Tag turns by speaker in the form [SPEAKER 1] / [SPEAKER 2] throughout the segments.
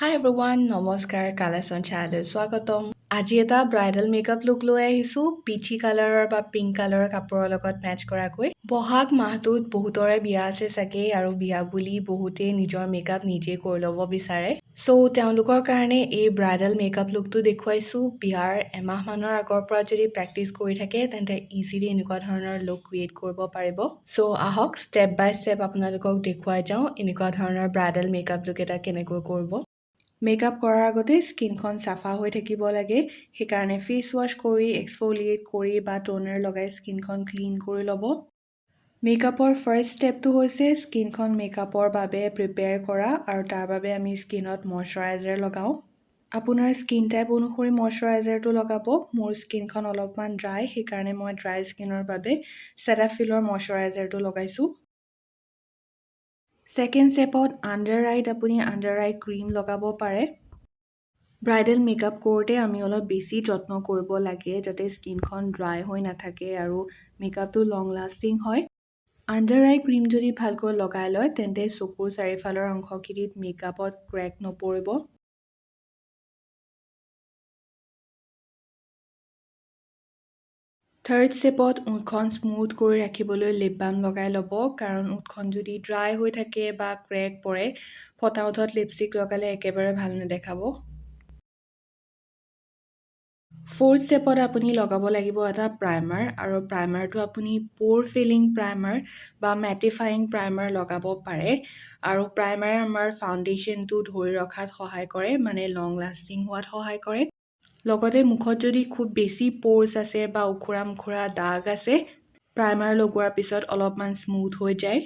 [SPEAKER 1] Hi everyone, নমস্কাৰ collection চেনেললৈ স্বাগতম। আজি এটা ব্ৰাইডেল মেকআপ লুক লৈ আহিছোঁ পিচি কালাৰৰ বা পিংক কালাৰৰ কাপোৰৰ লগত মেচ কৰাকৈ। বহাগ মাহটোত বহুতৰে বিয়া আছে চাগে আৰু বিয়া বুলি বহুতেই নিজৰ মেকআপ নিজে কৰি ল'ব বিচাৰে। তেওঁলোকৰ কাৰণে এই ব্ৰাইডেল মেকআপ লুকটো দেখুৱাইছোঁ। বিয়াৰ এমাহমানৰ আগৰ পৰা যদি প্ৰেক্টিচ কৰি থাকে তেন্তে ইজিলি এনেকুৱা ধৰণৰ লুক ক্ৰিয়েট কৰিব পাৰিব। আহক ষ্টেপ বাই ষ্টেপ আপোনালোকক দেখুৱাই যাওঁ এনেকুৱা ধৰণৰ ব্ৰাইডেল মেকআপ লুক এটা কেনেকৈ কৰিব। মেকআপ কৰাৰ আগতে স্কিনখন চাফা হৈ থাকিব লাগে, সেইকাৰণে ফেচ ৱাছ কৰি এক্সফলিয়েট কৰি বা টোনাৰ লগাই স্কিনখন ক্লিন কৰি ল'ব। মেকআপৰ ফাৰ্ষ্ট ষ্টেপটো হৈছে স্কিনখন মেকআপৰ বাবে প্ৰিপেয়াৰ কৰা আৰু তাৰ বাবে আমি স্কিনত মইশ্চাৰাইজাৰ লগাওঁ। আপোনাৰ স্কিন টাইপ অনুসৰি মইশ্চাৰাইজাৰটো লগাব। মোৰ স্কিনখন অলপমান ড্ৰাই, সেইকাৰণে মই ড্ৰাই স্কিনৰ বাবে চেটাফিলৰ মইশ্চাৰাইজাৰটো লগাইছোঁ। ছেকেণ্ড ষ্টেপত আণ্ডাৰ আইত আপুনি আণ্ডাৰ আই ক্ৰীম লগাব পাৰে। ব্ৰাইডেল মেকআপ কৰোঁতে আমি অলপ বেছি যত্ন কৰিব লাগে যাতে স্কিনখন ড্ৰাই হৈ নাথাকে আৰু মেকআপটো লং লাষ্টিং হয়। আণ্ডাৰ আই ক্ৰীম যদি ভালকৈ লগাই লয় তেন্তে চকুৰ চাৰিওফালৰ অংশখিনিত মেকআপত ক্ৰেক নপৰিব। থাৰ্ড ষ্টেপত ওঁঠখন স্মুথ কৰি ৰাখিবলৈ লিপ বাম লগাই ল'ব, কাৰণ ওঁঠখন যদি ড্ৰাই হৈ থাকে বা ক্ৰেক পৰে ফটা ওঁঠত লিপষ্টিক লগালে একেবাৰে ভাল নেদেখাব। ফ'ৰ্থ ষ্টেপত আপুনি লগাব লাগিব এটা প্ৰাইমাৰ, আৰু প্ৰাইমাৰটো আপুনি প'ৰ ফিলিং প্ৰাইমাৰ বা মেটিফাইং প্ৰাইমাৰ লগাব পাৰে। আৰু প্ৰাইমাৰে আমাৰ ফাউণ্ডেশ্যনটো ধৰি ৰখাত সহায় কৰে, মানে লং লাষ্টিং হোৱাত সহায় কৰে। লগতে মুখত যদি খুব বেছি প'ৰ্ছ আছে বা উখুৰা মুখুৰা দাগ আছে, প্ৰাইমাৰ লগোৱাৰ পিছত অলপমান স্মুথ হৈ যায়।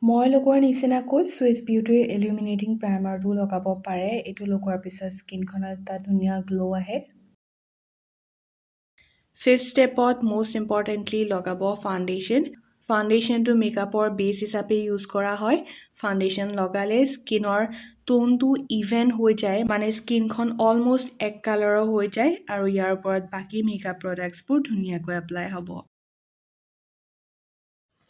[SPEAKER 1] মই লগোৱাৰ নিচিনাকৈ চুইচ বিউটিৰ ইলুমিনেটিং প্ৰাইমাৰটো লগাব পাৰে। এইটো লগোৱাৰ পিছত স্কিনখনত এটা ধুনীয়া গ্ল' আহে। ফিফথ ষ্টেপত মষ্ট ইম্পৰ্টেণ্টলি লগাব ফাউণ্ডেশ্যন। ফাউণ্ডেশ্যনটো মেকআপৰ বেছ হিচাপে ইউজ কৰা হয়। ফাউণ্ডেশ্যন লগালে স্কিনৰ টোনটো ইভেন হৈ যায়, মানে স্কিনখন অলমষ্ট এক কালাৰৰ হৈ যায় আৰু ইয়াৰ ওপৰত বাকী মেকআপ প্ৰডাক্টছবোৰ ধুনীয়াকৈ এপ্লাই হ'ব।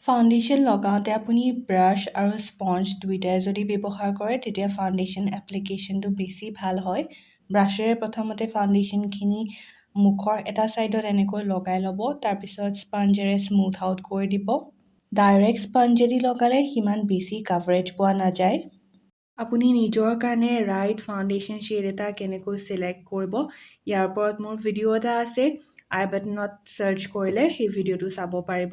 [SPEAKER 1] ফাউণ্ডেশ্যন লগাওঁতে আপুনি ব্ৰাছ আৰু স্পঞ্জ দুয়োটাই যদি ব্যৱহাৰ কৰে তেতিয়া ফাউণ্ডেশ্যন এপ্লিকেশ্যনটো বেছি ভাল হয়। ব্ৰাছেৰে প্ৰথমতে ফাউণ্ডেশ্যনখিনি মুখৰ এটা ছাইডত এনেকৈ লগাই ল'ব, তাৰপিছত স্পঞ্জেৰে স্মুথ আউট কৰি দিব। ডাইৰেক্ট স্পঞ্জেদি লগালে সিমান বেছি কাভাৰেজ পোৱা নাযায়। আপুনি নিজৰ কাৰণে ৰাইট ফাউণ্ডেশ্যন শ্বেড এটা কেনেকৈ চিলেক্ট কৰিব, ইয়াৰ ওপৰত মোৰ ভিডিঅ' এটা আছে, আই বাটনত চাৰ্চ কৰিলে সেই ভিডিঅ'টো চাব পাৰিব।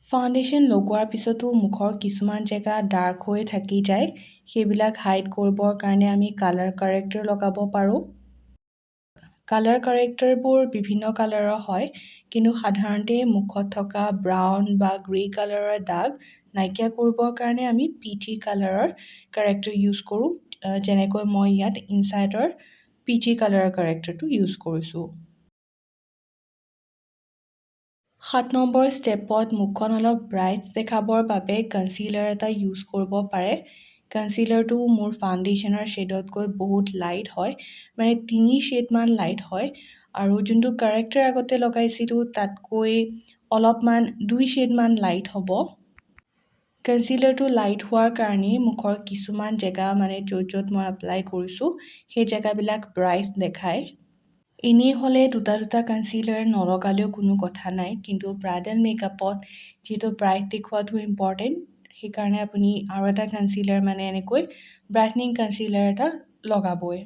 [SPEAKER 1] ফাউণ্ডেশ্যন লগোৱাৰ পিছতো মুখৰ কিছুমান জেগা ডাৰ্ক হৈ থাকি যায়, সেইবিলাক হাইড কৰিবৰ কাৰণে আমি কালাৰ কাৰেক্টৰ লগাব পাৰোঁ। কালাৰ কাৰেক্টৰবোৰ বিভিন্ন কালাৰৰ হয়, কিন্তু সাধাৰণতে মুখত থকা ব্ৰাউন বা গ্ৰে কালাৰৰ দাগ নাইকিয়া কৰিবৰ কাৰণে আমি পিচি কালাৰৰ কাৰেক্টৰ ইউজ কৰোঁ, যেনেকৈ মই ইয়াত ইনচাইডৰ পিচি কালাৰৰ কাৰেক্টৰটো ইউজ কৰিছোঁ। 7 নম্বৰ ষ্টেপত মুখখন অলপ ব্ৰাইট দেখাবৰ বাবে কনচিলাৰ এটা ইউজ কৰিব পাৰে। কনচিলাৰটো মোৰ ফাউণ্ডেশ্যনৰ শ্বেডতকৈ বহুত লাইট হয়, মানে 3 শ্বেডমান লাইট হয়, আৰু যোনটো কাৰেক্টৰ আগতে লগাইছিলোঁ তাতকৈ অলপমান 2 শ্বেডমান লাইট হ'ব। কনচিলাৰটো লাইট হোৱাৰ কাৰণেই মুখৰ কিছুমান জেগা, মানে য'ত য'ত মই এপ্লাই কৰিছোঁ সেই জেগাবিলাক ব্ৰাইট দেখায়। এনেই হ'লে দুটা দুটা কনচিলাৰ নলগালেও কোনো কথা নাই, কিন্তু ব্ৰাইডেল মেকআপত যিহেতু ব্ৰাইট দেখুৱাটো ইম্পৰ্টেণ্ট, সেইকাৰণে আপুনি আৰু এটা কনচিলাৰ, মানে এনেকৈ ব্ৰাইটনিং কনচিলাৰ এটা লগাবই।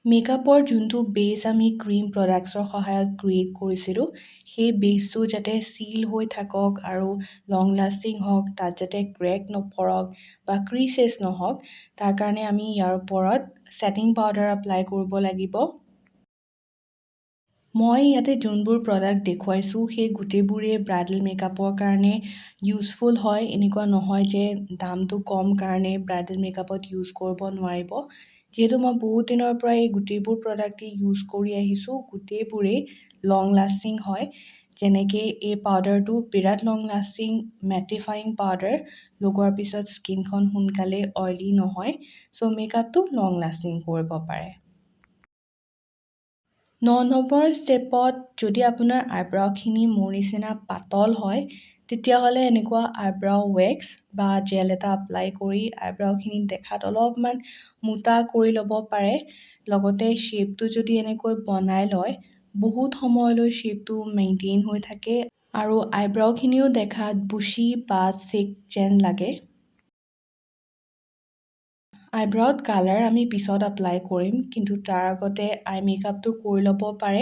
[SPEAKER 1] মেকআপৰ যোনটো বেছ আমি ক্ৰীম প্ৰডাক্টছৰ সহায়ত ক্ৰিয়েট কৰিছিলোঁ, সেই বেছটো যাতে চিল হৈ থাকক আৰু লং লাষ্টিং হওক, তাত যাতে ক্ৰেক নপৰক বা ক্ৰিচেছ নহওক, তাৰ কাৰণে আমি ইয়াৰ ওপৰত ছেটিং পাউডাৰ এপ্লাই কৰিব লাগিব। মই ইয়াতে যোনবোৰ প্ৰডাক্ট দেখুৱাইছোঁ সেই গোটেইবোৰেই ব্ৰাইডেল মেকআপৰ কাৰণে ইউজফুল হয়। এনেকুৱা নহয় যে দামটো কম কাৰণে ব্ৰাইডেল মেকআপত ইউজ কৰিব নোৱাৰিব। যিহেতু মই বহুত দিনৰ পৰা এই গোটেইবোৰ প্ৰডাক্টেই ইউজ কৰি আহিছোঁ, গোটেইবোৰেই লং লাষ্টিং হয়। যেনেকৈ এই পাউডাৰটো বিৰাট লং লাষ্টিং মেটিফাইং পাউডাৰ, লগোৱাৰ পিছত স্কিনখন সোনকালে অইলি নহয়, মেকআপটো লং লাষ্টিং কৰিব পাৰে। ন নম্বৰ ষ্টেপত যদি আপোনাৰ আইব্ৰাউখিনি মোৰ নিচিনা পাতল হয় তেতিয়াহ'লে এনেকুৱা আইব্ৰাউ ৱেক্স বা জেল এটা এপ্লাই কৰি আইব্ৰাউখিনি দেখাত অলপমান মোটা কৰি ল'ব পাৰে। লগতে শ্বেপটো যদি এনেকৈ বনাই লয় বহুত সময়লৈ শ্বেপটো মেইনটেইন হৈ থাকে আৰু আইব্ৰাউখিনিও দেখাত বুচি বা থিক যেন লাগে। আইব্ৰাউত কালাৰ আমি পিছত এপ্লাই কৰিম, কিন্তু তাৰ আগতে আই মেকআপটো কৰি ল'ব পাৰে।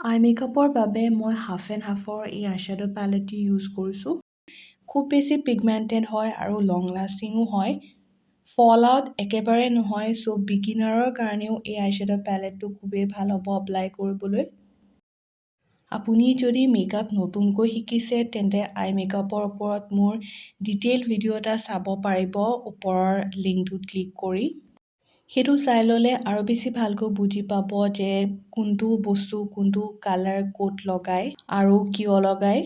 [SPEAKER 1] আই মেকআপৰ বাবে মই হাফ এণ্ড হাফৰ এই আইশ্বেডো পেলেটটো ইউজ কৰিছোঁ। খুব বেছি পিগমেণ্টেড হয় আৰু লং লাষ্টিঙো হয়। ফল আউট একেবাৰে নহয়, চ' বিগিনাৰৰ কাৰণেও এই আইশ্বেডো পেলেটটো খুবেই ভাল হ'ব এপ্লাই কৰিবলৈ। আপুনি যদি মেকআপ নতুনকৈ শিকিছে তেন্তে আই মেকআপৰ ওপৰত মোৰ ডিটেইল ভিডিঅ' এটা চাব পাৰিব ওপৰৰ লিংকটোত ক্লিক কৰি। সেইটো চাই ল'লে আৰু বেছি ভালকৈ বুজি পাব যে কোনটো বস্তু কোনটো কালাৰ ক'ত লগায় আৰু কিয় লগায়।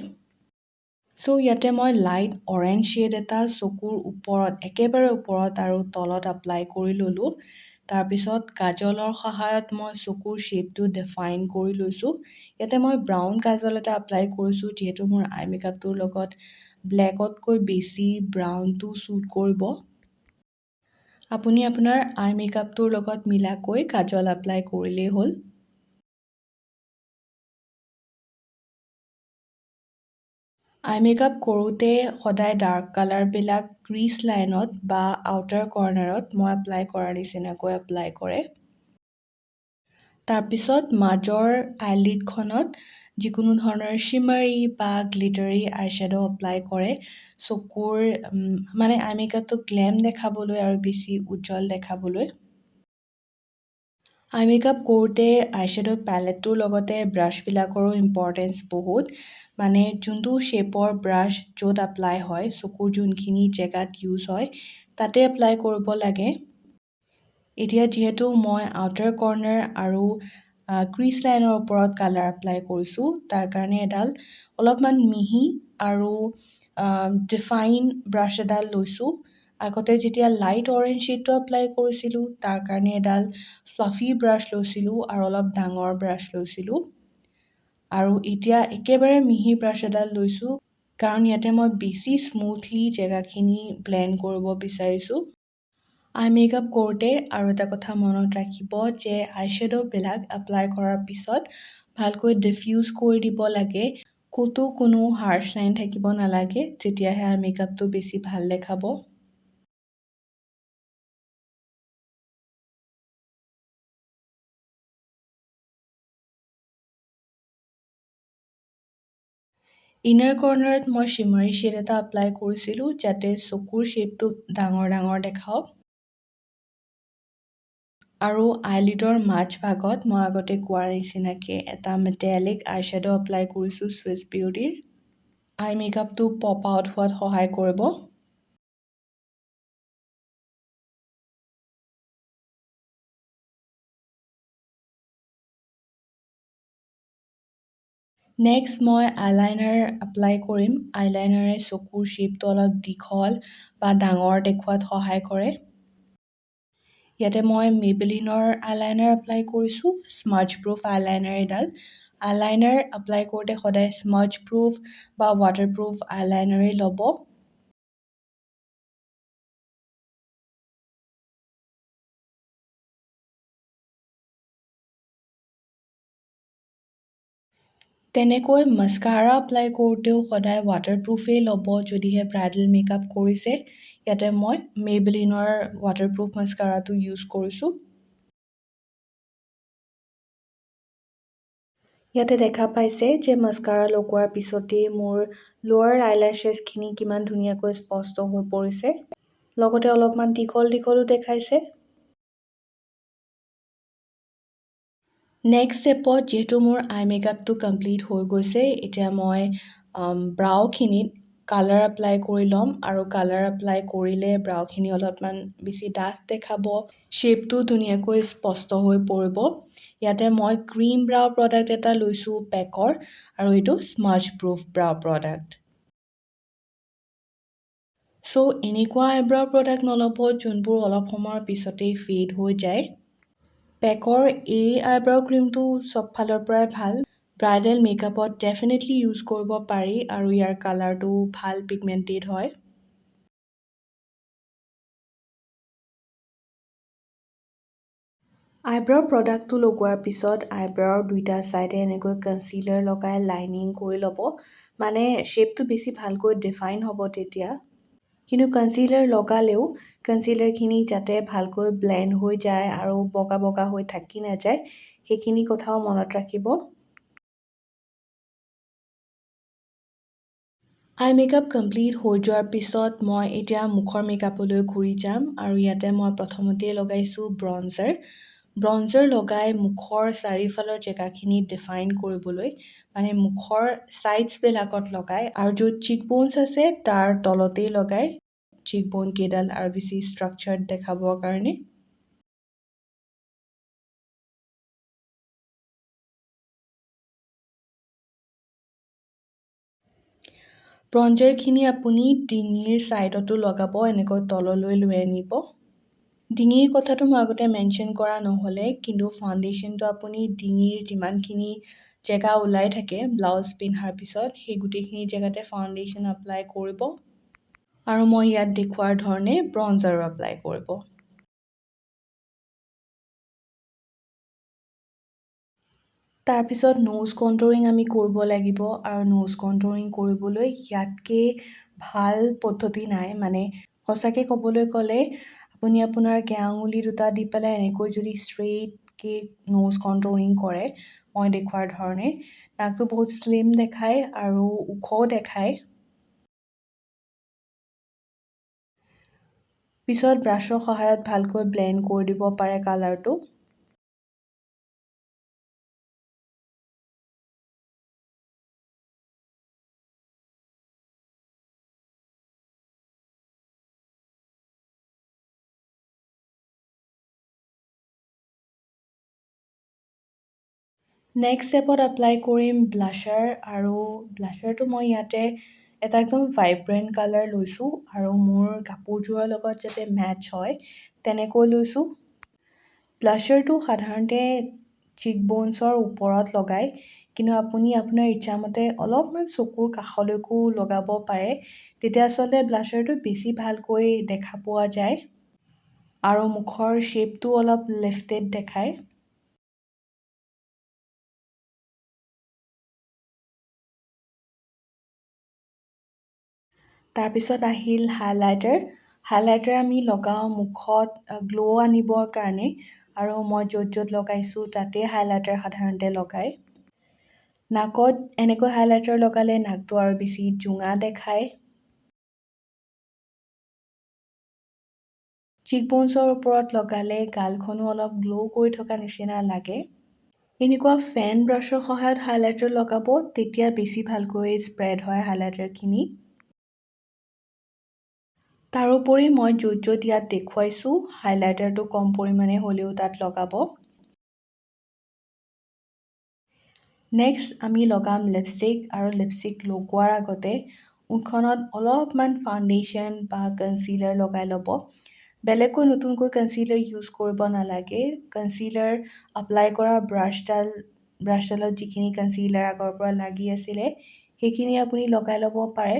[SPEAKER 1] চ' ইয়াতে মই লাইট অৰেঞ্জ শ্বেড এটা চকুৰ ওপৰত একেবাৰে ওপৰত আৰু তলত এপ্লাই কৰি ল'লোঁ। তাৰপিছত কাজলৰ সহায়ত মই চকুৰ শ্বেপটো ডিফাইন কৰি লৈছোঁ। ইয়াতে মই ব্ৰাউন কাজল এটা এপ্লাই কৰিছোঁ যিহেতু মোৰ আই মেকআপটোৰ লগত ব্লেকতকৈ বেছি ব্ৰাউনটো শ্বুট কৰিব। আপুনি আপোনাৰ আই মেকআপটোৰ লগত মিলাকৈ কাজল এপ্লাই কৰিলেই হ'ল। আই মেকআপ কৰোঁতে সদায় ডাৰ্ক কালাৰবিলাক ক্ৰিজ লাইনত বা আউটাৰ কৰ্নাৰত মই এপ্লাই কৰাৰ নিচিনাকৈ এপ্লাই কৰে। তাৰপিছত মাজৰ আইলিডখনত যিকোনো ধৰণৰ শিমাৰী বা গ্লিটাৰী আইশ্বেডো এপ্লাই কৰে চকুৰ মানে আই মেকআপটো গ্লেম দেখাবলৈ আৰু বেছি উজ্জ্বল দেখাবলৈ। আই মেকআপ কৰোঁতে আইশ্বেডো পেলেটটোৰ লগতে ব্ৰাছবিলাকৰো ইম্পৰ্টেঞ্চ বহুত। মানে যোনটো শ্বেপৰ ব্ৰাছ য'ত এপ্লাই হয় চকুৰ যোনখিনি জেগাত ইউজ হয় তাতে এপ্লাই কৰিব লাগে। এতিয়া যিহেতু মই আউটাৰ কৰ্নাৰ আৰু ক্ৰিজ লাইনৰ ওপৰত কালাৰ এপ্লাই কৰিছোঁ তাৰ কাৰণে এডাল অলপমান মিহি আৰু ডিফাইন ব্ৰাছ এডাল লৈছোঁ। আগতে যেতিয়া লাইট অৰেঞ্জ শ্বেডটো এপ্লাই কৰিছিলোঁ তাৰ কাৰণে এডাল ফ্লাফি ব্ৰাছ লৈছিলোঁ আৰু অলপ ডাঙৰ ব্ৰাছ লৈছিলোঁ। আৰু এতিয়া একেবাৰে মিহি ব্ৰাছ এডাল লৈছোঁ কাৰণ ইয়াতে মই বেছি স্মুথলি জেগাখিনি ব্লেণ্ড কৰিব বিচাৰিছোঁ। আই মেকআপ কৰোঁতে আৰু এটা কথা মনত ৰাখিব যে আইশ্বেডোবিলাক এপ্লাই কৰাৰ পিছত ভালকৈ ডিফিউজ কৰি দিব লাগে। ক'তো কোনো হাৰ্শ লাইন থাকিব নালাগে, তেতিয়াহে আই মেকআপটো বেছি ভাল দেখাব। ইনাৰ কৰ্নাৰত মই শিমাৰী শ্বেড এটা এপ্লাই কৰিছিলোঁ যাতে চকুৰ শ্বেপটো ডাঙৰ ডাঙৰ দেখাওক। আৰু আইলিডৰ মাজ ভাগত মই আগতে কোৱাৰ নিচিনাকৈ এটা মেটেলিক আইশ্বেডো এপ্লাই কৰিছোঁ চুইচ বিউটিৰ। আই মেকআপটো পপ আউট হোৱাত সহায় কৰিব। নেক্সট মই আইলাইনাৰ এপ্লাই কৰিম। আইলাইনাৰে চকুৰ শ্বেপটো অলপ দীঘল বা ডাঙৰ দেখুওৱাত সহায় কৰে। ইয়াতে মই মেবেলিনৰ আইলাইনাৰ এপ্লাই কৰিছোঁ, স্মাজ প্ৰুফ আইলাইনাৰ এডাল। আইলাইনাৰ এপ্লাই কৰোঁতে সদায় স্মাজ প্ৰুফ বা ৱাটাৰপ্ৰুফ আইলাইনাৰেই ল'ব। তেনেকৈ মাস্কাৰা এপ্লাই কৰোঁতেও সদায় ৱাটাৰপ্ৰুফেই ল'ব যদিহে ব্ৰাইডেল মেকআপ কৰিছে। ইয়াতে মই মেবেলিনৰ ৱাটাৰপ্ৰুফ মাস্কাৰাটো ইউজ কৰিছোঁ। ইয়াতে দেখা পাইছে যে মাস্কাৰা লগোৱাৰ পিছতেই মোৰ লোৱাৰ আইলেছেছখিনি কিমান ধুনীয়াকৈ স্পষ্ট হৈ পৰিছে। লগতে অলপমান দীঘল দীঘলো দেখাইছে। নেক্সট ষ্টেপত যিহেতু মোৰ আই মেকআপটো কমপ্লিট হৈ গৈছে, এতিয়া মই ব্ৰাউখিনিত কালাৰ এপ্লাই কৰি ল'ম আৰু কালাৰ এপ্লাই কৰিলে ব্ৰাউখিনি অলপমান বেছি ডাঠ দেখাব, শ্বেপটো ধুনীয়াকৈ স্পষ্ট হৈ পৰিব। ইয়াতে মই ক্ৰীম ব্ৰাউ প্ৰডাক্ট এটা লৈছোঁ পেকৰ আৰু এইটো স্মাজ প্ৰুফ ব্ৰাউ প্ৰডাক্ট। চ' এনেকুৱা আইব্ৰাউ প্ৰডাক্ট নল'ব যোনবোৰ অলপ সময়ৰ পিছতেই ফেড হৈ যায়। পেকৰ এই আইব্ৰাউ ক্ৰীমটো চব ফালৰ পৰাই ভাল। ব্ৰাইডেল মেকআপত ডেফিনেটলি ইউজ কৰিব পাৰি আৰু ইয়াৰ কালাৰটো ভাল পিগমেণ্টেড হয়। আইব্ৰাউ প্ৰডাক্টটো লগোৱাৰ পিছত আইব্ৰাউৰ দুইটা ছাইডে এনেকৈ কনচিলাৰ লগাই লাইনিং কৰি ল'ব, মানে শ্বেপটো বেছি ভালকৈ ডিফাইন হ'ব তেতিয়া। কিন্তু কনচিলাৰ লগালেও কনচিলাৰখিনি যাতে ভালকৈ ব্লেণ্ড হৈ যায় আৰু বগা বগা হৈ থাকি নাযায়, সেইখিনি কথাও মনত ৰাখিব। আই মেকআপ কমপ্লিট হৈ যোৱাৰ পিছত মই এতিয়া মুখৰ মেকআপলৈ ঘূৰি যাম আৰু ইয়াতে মই প্ৰথমতে লগাইছোঁ ব্ৰঞ্জাৰ। ব্ৰঞ্জাৰ লগাই মুখৰ চাৰিওফালৰ জেগাখিনি ডিফাইন কৰিবলৈ, মানে মুখৰ ছাইডছবিলাকত লগাই আৰু য'ত চিকবনছ আছে তাৰ তলতেই লগাই, চিকবন কেইডাল আৰু বেছি ষ্ট্ৰাকচাৰ্ড দেখাবৰ কাৰণে। ব্ৰঞ্জাৰখিনি আপুনি ডিঙিৰ ছাইডতো লগাব, এনেকৈ তললৈ লৈ আনিব। ডিঙিৰ কথাটো মই আগতে মেনশ্যন কৰা নহ'লে, কিন্তু ফাউণ্ডেশ্যনটো আপুনি ডিঙিৰ যিমানখিনি জেগা ওলাই থাকে ব্লাউজ পিন্ধাৰ পিছত, সেই গোটেইখিনি জেগাতে ফাউণ্ডেশ্যন এপ্লাই কৰিব আৰু মই ইয়াত দেখুওৱাৰ ধৰণে ব্ৰঞ্জাৰো এপ্লাই কৰিব। তাৰপিছত নোজ কণ্টুৰিং আমি কৰিব লাগিব আৰু নোজ কণ্টুৰিং কৰিবলৈ ইয়াতকৈ ভাল পদ্ধতি নাই। মানে সঁচাকৈ ক'বলৈ গ'লে আপুনি আপোনাৰ কেঁআঙুলি দুটা দি পেলাই এনেকৈ যদি ষ্ট্ৰেইটকৈ নোজ কণ্টুৰিং কৰে মই দেখুওৱাৰ ধৰণে, নাকটো বহুত শ্লিম দেখায় আৰু ওখও দেখায়। পিছত ব্ৰাছৰ সহায়ত ভালকৈ ব্লেণ্ড কৰি দিব পাৰে কালাৰটো। নেক্সট ষ্টেপত এপ্লাই কৰিম ব্লাছাৰ, আৰু ব্লাছাৰটো মই ইয়াতে এটা একদম ভাইব্ৰেণ্ট কালাৰ লৈছোঁ আৰু মোৰ কাপোৰযোৰৰ লগত যাতে মেটচ হয় তেনেকৈ লৈছোঁ। ব্লাছাৰটো সাধাৰণতে চিকবনছৰ ওপৰত লগায়, কিন্তু আপুনি আপোনাৰ ইচ্ছামতে অলপমান চকুৰ কাষলৈকো লগাব পাৰে, তেতিয়া আচলতে ব্লাছাৰটো বেছি ভালকৈ দেখা পোৱা যায় আৰু মুখৰ শ্বেপটো অলপ লিফটেড দেখায়। তাৰপিছত আহিল হাইলাইটাৰ। হাইলাইটাৰ আমি লগাওঁ মুখত গ্ল' আনিবৰ কাৰণে, আৰু মই য'ত য'ত লগাইছোঁ তাতে হাইলাইটাৰ সাধাৰণতে লগায়। নাকত এনেকৈ হাইলাইটাৰ লগালে নাকটো আৰু বেছি জোঙা দেখায়। চিকবনছৰ ওপৰত লগালে গালখনো অলপ গ্ল' কৰি থকা নিচিনা লাগে। এনেকুৱা ফেন ব্ৰাছৰ সহায়ত হাইলাইটাৰ লগাব, তেতিয়া বেছি ভালকৈ স্প্ৰেড হয় হাইলাইটাৰখিনি। তাৰোপৰি মই য'ত য'ত ইয়াত দেখুৱাইছোঁ হাইলাইটাৰটো কম পৰিমাণে হ'লেও তাত লগাব। নেক্সট আমি লগাম লিপষ্টিক, আৰু লিপষ্টিক লগোৱাৰ আগতে মুখখনত অলপমান ফাউণ্ডেশ্যন বা কনচিলাৰ লগাই ল'ব। বেলেগকৈ নতুনকৈ কনচিলাৰ ইউজ কৰিব নালাগে। কনচিলাৰ এপ্লাই কৰা ব্ৰাছডালত যিখিনি কনচিলাৰ আগৰ পৰা লাগি আছিলে সেইখিনি আপুনি লগাই ল'ব পাৰে।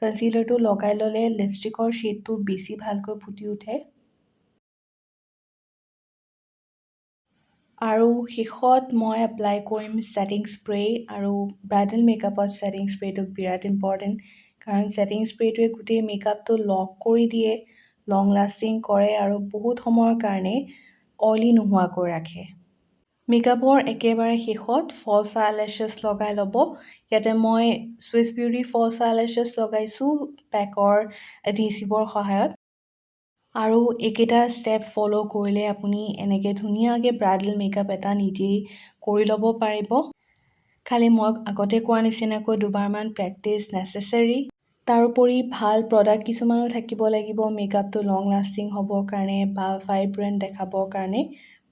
[SPEAKER 1] কনচিলাৰটো লগাই ল'লে লিপষ্টিকৰ শ্বেডটো বেছি ভালকৈ ফুটি উঠে। আৰু শেষত মই এপ্লাই কৰিম ছেটিং স্প্ৰে, আৰু ব্ৰাইডেল মেকআপত ছেটিং স্প্ৰেটো বিৰাট ইম্পৰ্টেণ্ট, কাৰণ ছেটিং স্প্ৰেটোৱে গোটেই মেকআপটো লক কৰি দিয়ে, লং লাষ্টিং কৰে আৰু বহুত সময়ৰ কাৰণে অইলি নোহোৱাকৈ ৰাখে। মেকআপৰ একেবাৰে শেষত ফলছ আইলেছেছ লগাই ল'ব। ইয়াতে মই ছুইছ বিউটি ফলছ আইলেছেছ লগাইছোঁ পেকৰ এডহেচিভৰ সহায়ত। আৰু এইকেইটা ষ্টেপ ফ'ল' কৰিলে আপুনি এনেকৈ ধুনীয়াকৈ ব্ৰাইডেল মেকআপ এটা নিজেই কৰি ল'ব পাৰিব। খালি মই আগতে কোৱাৰ নিচিনাকৈ দুবাৰমান প্ৰেক্টিচ নেচেছেৰী। তাৰোপৰি ভাল প্ৰডাক্ট কিছুমানো থাকিব লাগিব মেকআপটো লং লাষ্টিং হ'বৰ কাৰণে বা ভাইব্ৰেণ্ট দেখাবৰ কাৰণে।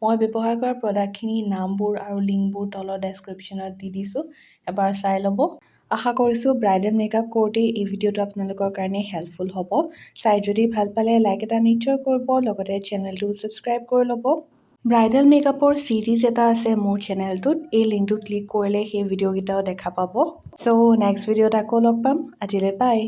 [SPEAKER 1] মই ব্যৱহাৰ কৰা প্ৰডাক্টখিনিৰ নামবোৰ আৰু লিংকবোৰ তলৰ ডেছক্ৰিপশ্যনত দি দিছোঁ, এবাৰ চাই ল'ব। আশা কৰিছোঁ ব্ৰাইডেল মেকআপ কৰোঁতে এই ভিডিঅ'টো আপোনালোকৰ কাৰণে হেল্পফুল হ'ব। চাই যদি ভাল পালে লাইক এটা নিশ্চয় কৰিব, লগতে চেনেলটো ছাবস্ক্ৰাইব কৰি ল'ব। ব্ৰাইডেল মেকআপৰ চিৰিজ এটা আছে মোৰ চেনেলটোত, এই লিংকটো ক্লিক কৰিলে সেই ভিডিঅ'কেইটাও দেখা পাব। চ' নেক্সট ভিডিঅ'ত আকৌ লগ পাম, আজিলৈ বাই।